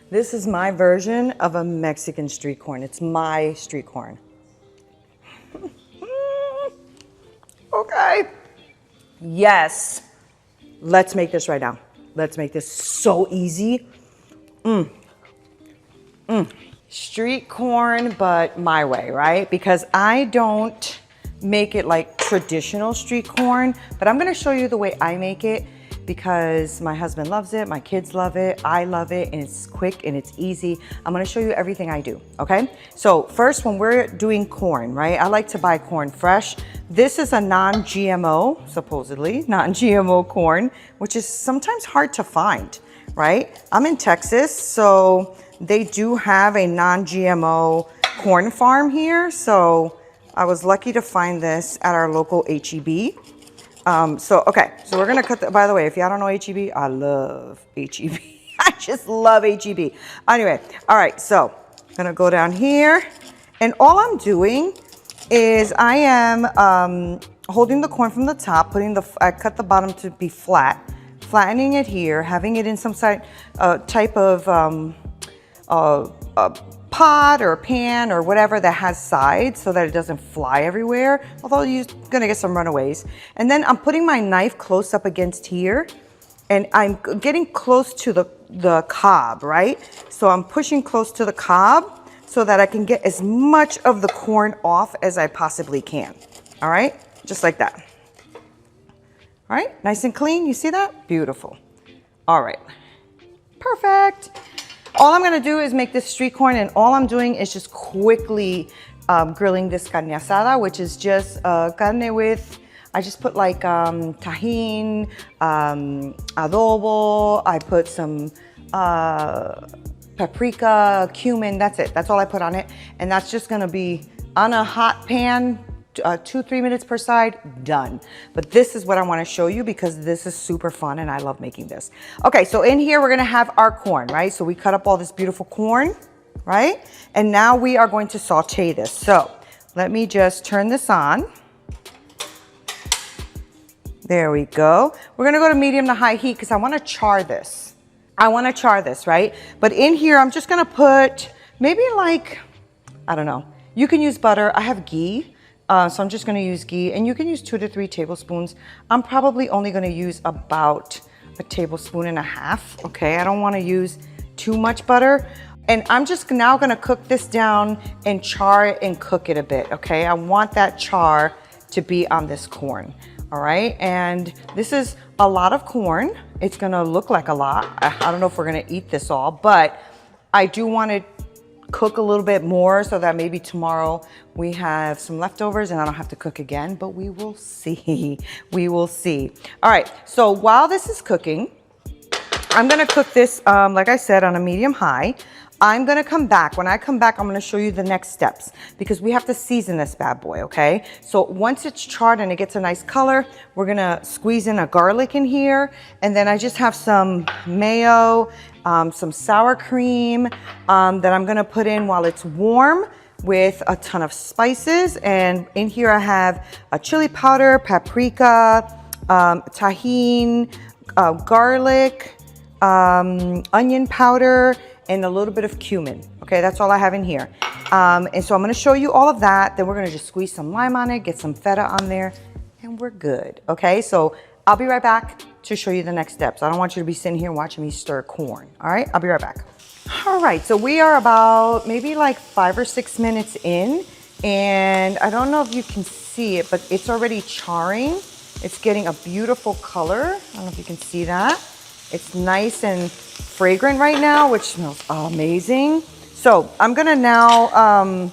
This is my version of a Mexican street corn. It's my street corn. Okay. Yes. Let's make this right now. Let's make this so easy. Street corn, but my way, right? Because I don't make it like traditional street corn, but I'm gonna show you the way I make it because my husband loves it, my kids love it, I love it, and it's quick and it's easy. I'm gonna show you everything I do, okay? So first, when we're doing corn, right? I like to buy corn fresh. This is a non-GMO, supposedly, non-GMO corn, which is sometimes hard to find, right? I'm in Texas, so they do have a non-GMO corn farm here. So I was lucky to find this at our local HEB. Okay, so we're gonna cut by the way, if y'all don't know HEB, I love HEB. I just love HEB. Anyway, all right, so I'm gonna go down here, and all I'm doing is I am holding the corn from the top, I cut the bottom to be flat, flattening it here, having it in some type of a pot or a pan or whatever that has sides so that it doesn't fly everywhere, although you're gonna get some runaways. And then I'm putting my knife close up against here, and I'm getting close to the cob, right? So I'm pushing close to the cob so that I can get as much of the corn off as I possibly can. All right, just like that. All right, nice and clean, you see that? Beautiful. All right, perfect. All I'm gonna do is make this street corn, and all I'm doing is just quickly grilling this carne asada, which is just carne with, I just put like tahine, adobo, I put some paprika, cumin, that's it. That's all I put on it. And that's just gonna be on a hot pan, 2-3 minutes per side, done. But this is what I wanna show you because this is super fun and I love making this. Okay, so in here we're gonna have our corn, right? So we cut up all this beautiful corn, right? And now we are going to saute this. So let me just turn this on. There we go. We're gonna go to medium to high heat because I wanna char this. I wanna char this, right? But in here, I'm just gonna put maybe like, I don't know. You can use butter, I have ghee. So I'm just gonna use ghee, and you can use 2 to 3 tablespoons. I'm probably only gonna use about 1.5 tablespoons, okay? I don't wanna use too much butter. And I'm just now gonna cook this down and char it and cook it a bit, okay? I want that char to be on this corn, all right? And this is a lot of corn. It's gonna look like a lot. I don't know if we're gonna eat this all, but I do wanna cook a little bit more so that maybe tomorrow we have some leftovers and I don't have to cook again, but we will see. We will see. All right, so while this is cooking, I'm gonna cook this, like I said, on a medium high. I'm gonna come back. When I come back, I'm gonna show you the next steps because we have to season this bad boy, okay? So once it's charred and it gets a nice color, we're gonna squeeze in a garlic in here, and then I just have some mayo, some sour cream that I'm gonna put in while it's warm with a ton of spices. And in here I have a chili powder, paprika, tahine, garlic, onion powder, and a little bit of cumin. Okay, that's all I have in here. And so I'm gonna show you all of that. Then we're gonna just squeeze some lime on it, get some feta on there, and we're good. Okay, so I'll be right back to show you the next steps. I don't want you to be sitting here watching me stir corn. All right, I'll be right back. All right, so we are about maybe like 5 or 6 minutes in, and I don't know if you can see it, but it's already charring. It's getting a beautiful color. I don't know if you can see that. It's nice and fragrant right now, which smells amazing. So I'm gonna now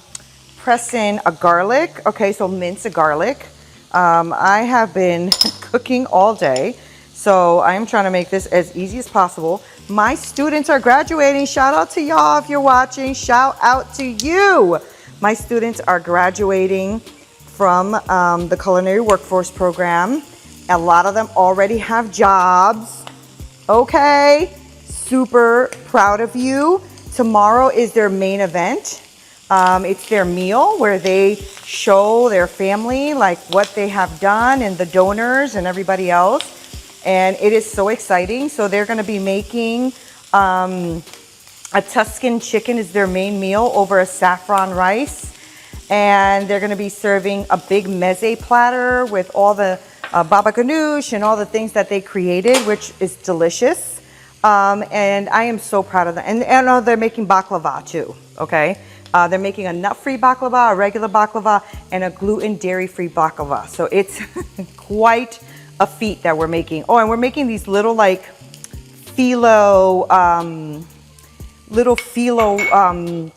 press in a garlic. Okay, so mince a garlic. I have been cooking all day, so I'm trying to make this as easy as possible. My students are graduating. Shout out to y'all if you're watching. Shout out to you. My students are graduating from the Culinary Workforce Program. A lot of them already have jobs. Okay, super proud of you. Tomorrow is their main event. It's their meal where they show their family like what they have done and the donors and everybody else. And it is so exciting. So they're gonna be making A Tuscan chicken is their main meal over a saffron rice. And they're gonna be serving a big meze platter with all the baba ganoush and all the things that they created, which is delicious. And I am so proud of them. And they're making baklava too, okay? They're making a nut-free baklava, a regular baklava, and a gluten dairy-free baklava. So it's quite a feat that we're making. Oh, and we're making these little like phyllo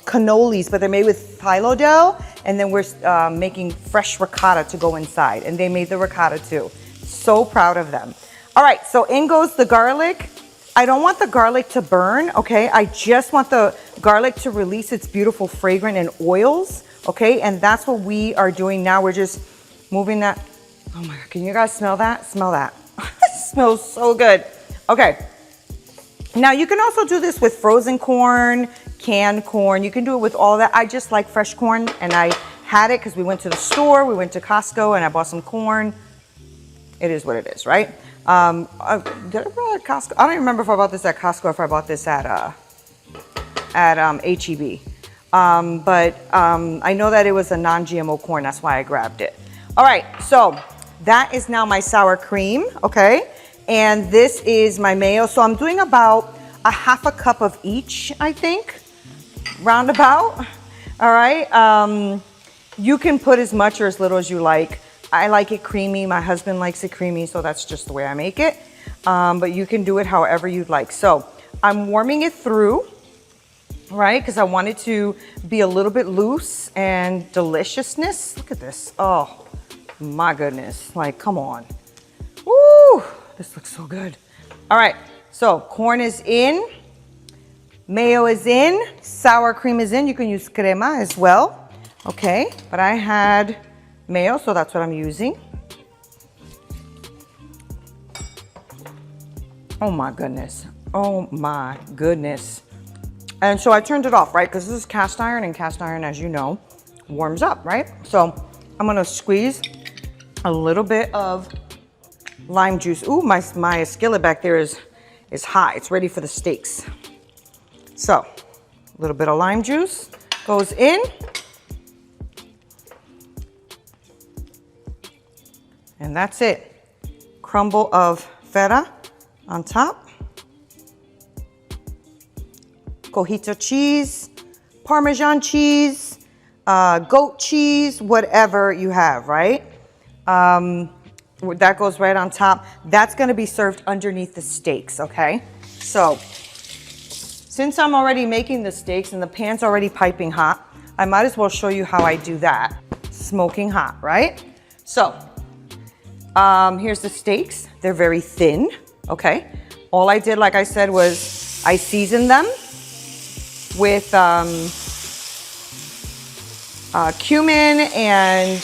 cannolis, but they're made with phyllo dough. And then we're making fresh ricotta to go inside. And they made the ricotta too. So proud of them. All right, so in goes the garlic. I don't want the garlic to burn, okay? I just want the garlic to release its beautiful fragrance and oils, okay? And that's what we are doing now. We're just moving that. Oh my God, can you guys smell that? Smell that. It smells so good. Okay. Now you can also do this with frozen corn, canned corn. You can do it with all that. I just like fresh corn, and I had it because we went to the store, we went to Costco, and I bought some corn. It is what it is, right? Did I buy it at Costco? I don't remember if I bought this at Costco or if I bought this at HEB. But I know that it was a non-GMO corn. That's why I grabbed it. All right, so that is now my sour cream, okay? And this is my mayo. So I'm doing about a half a cup of each, I think, roundabout. All right. You can put as much or as little as you like. I like it creamy. My husband likes it creamy, so that's just the way I make it. But you can do it however you'd like. So I'm warming it through, right? Because I want it to be a little bit loose and deliciousness. Look at this. Oh, my goodness. Like, come on. Woo! This looks so good. All right, so corn is in, mayo is in, sour cream is in. You can use crema as well, okay? But I had mayo, so that's what I'm using. Oh my goodness. Oh my goodness. And so I turned it off, right? Because this is cast iron, and cast iron, as you know, warms up, right? So I'm gonna squeeze a little bit of lime juice. Ooh, my skillet back there is hot. It's ready for the steaks. So a little bit of lime juice goes in. And that's it. Crumble of feta on top. Cojito cheese, Parmesan cheese, goat cheese, whatever you have, right? That goes right on top. That's gonna be served underneath the steaks, okay? So, since I'm already making the steaks and the pan's already piping hot, I might as well show you how I do that. Smoking hot, right? So, here's the steaks. They're very thin, okay? All I did, like I said, was I seasoned them with cumin and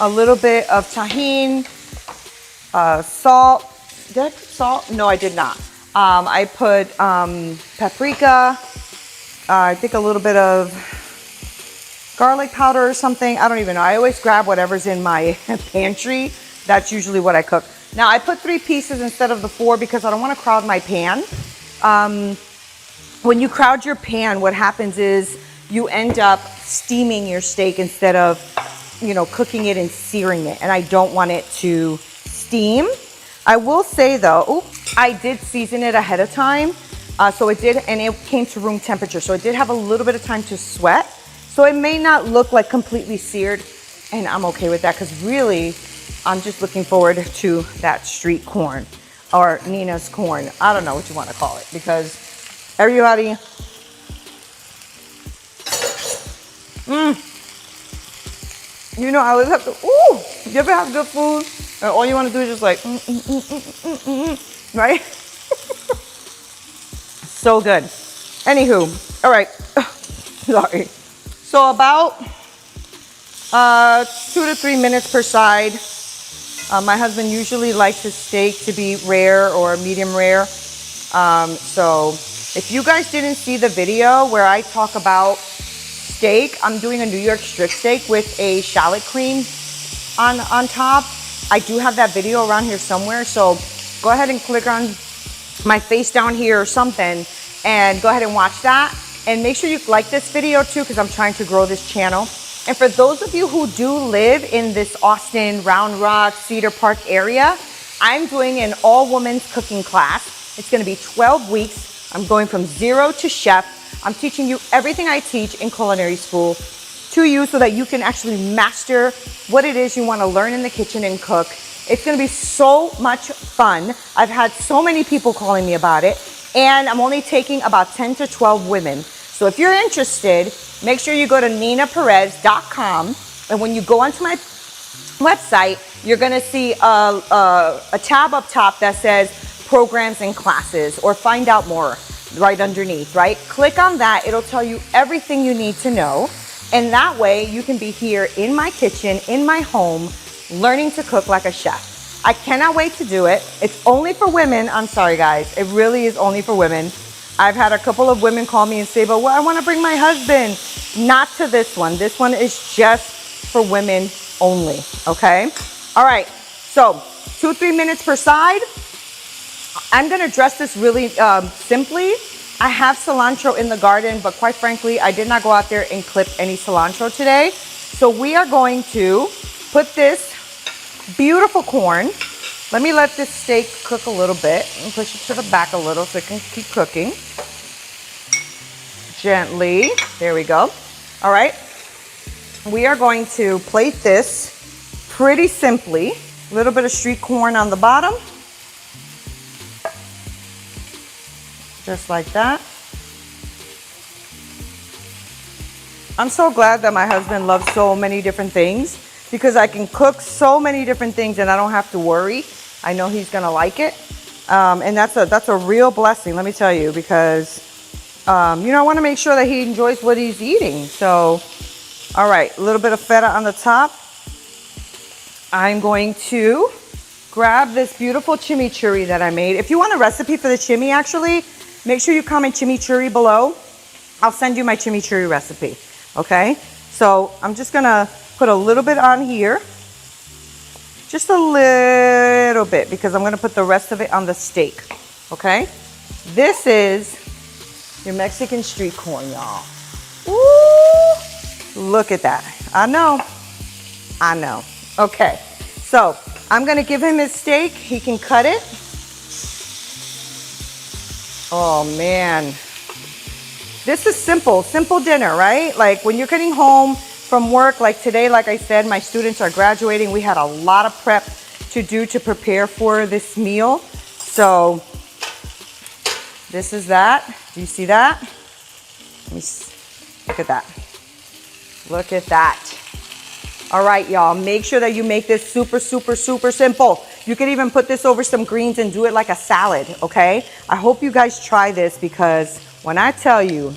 a little bit of tahini, salt. Did I put salt? No, I did not. I put paprika, I think a little bit of garlic powder or something. I don't even know. I always grab whatever's in my pantry. That's usually what I cook. Now I put 3 pieces instead of the 4 because I don't want to crowd my pan. When you crowd your pan, what happens is you end up steaming your steak instead of, you know, cooking it and searing it. And I don't want it to steam. I will say though, I did season it ahead of time. So it did, and it came to room temperature. So it did have a little bit of time to sweat. So it may not look like completely seared, and I'm okay with that because really, I'm just looking forward to that street corn or Neena's corn. I don't know what you want to call it because everybody, you know, I always have to, you ever have good food and all you want to do is just like, right? So good. Anywho, all right, sorry. So about 2 to 3 minutes per side. My husband usually likes his steak to be rare or medium rare. So if you guys didn't see the video where I talk about steak, I'm doing a New York strip steak with a shallot cream on top. I do have that video around here somewhere. So go ahead and click on my face down here or something and go ahead and watch that. And make sure you like this video too, because I'm trying to grow this channel. And for those of you who do live in this Austin, Round Rock, Cedar Park area, I'm doing an all-women's cooking class. It's gonna be 12 weeks. I'm going from zero to chef. I'm teaching you everything I teach in culinary school to you so that you can actually master what it is you wanna learn in the kitchen and cook. It's gonna be so much fun. I've had so many people calling me about it, and I'm only taking about 10 to 12 women. So if you're interested, make sure you go to neenaperez.com, and when you go onto my website, you're gonna see a tab up top that says programs and classes, or find out more right underneath, right? Click on that, it'll tell you everything you need to know, and that way you can be here in my kitchen, in my home, learning to cook like a chef. I cannot wait to do it. It's only for women. I'm sorry guys, it really is only for women. I've had a couple of women call me and say, but well, I want to bring my husband. Not to this one. This one is just for women only, okay? All right, so 2-3 minutes per side. I'm gonna dress this really simply. I have cilantro in the garden, but quite frankly, I did not go out there and clip any cilantro today. So we are going to put this beautiful corn. Let me let this steak cook a little bit and push it to the back a little so it can keep cooking. Gently, there we go. All right, we are going to plate this pretty simply. A little bit of street corn on the bottom. Just like that. I'm so glad that my husband loves so many different things, because I can cook so many different things and I don't have to worry. I know he's gonna like it. And that's a real blessing, let me tell you, because you know, I wanna make sure that he enjoys what he's eating. So, all right, a little bit of feta on the top. I'm going to grab this beautiful chimichurri that I made. If you want a recipe for the chimi, actually, make sure you comment chimichurri below. I'll send you my chimichurri recipe, okay? So I'm just gonna put a little bit on here. Just a little bit, because I'm gonna put the rest of it on the steak, okay? This is your Mexican street corn, y'all. Ooh, look at that. I know. Okay, so I'm gonna give him his steak. He can cut it. Oh man. This is simple dinner, right? Like when you're getting home from work, like today, like I said, my students are graduating. We had a lot of prep to do to prepare for this meal. So this is that. Do you see that? Let me look at that. Look at that. All right, y'all, make sure that you make this super, super, super simple. You can even put this over some greens and do it like a salad, okay? I hope you guys try this, because when I tell you,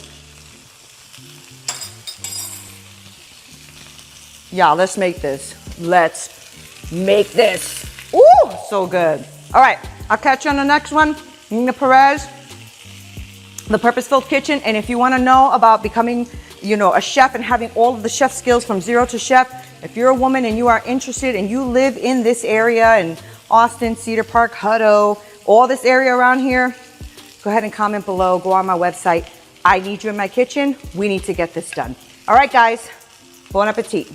yeah, let's make this. Let's make this. Ooh, so good. All right, I'll catch you on the next one. Neena Perez, The Purpose-Filled Kitchen. And if you want to know about becoming, you know, a chef and having all of the chef skills from zero to chef, if you're a woman and you are interested and you live in this area in Austin, Cedar Park, Hutto, all this area around here, go ahead and comment below. Go on my website. I need you in my kitchen. We need to get this done. All right, guys. Bon appetit.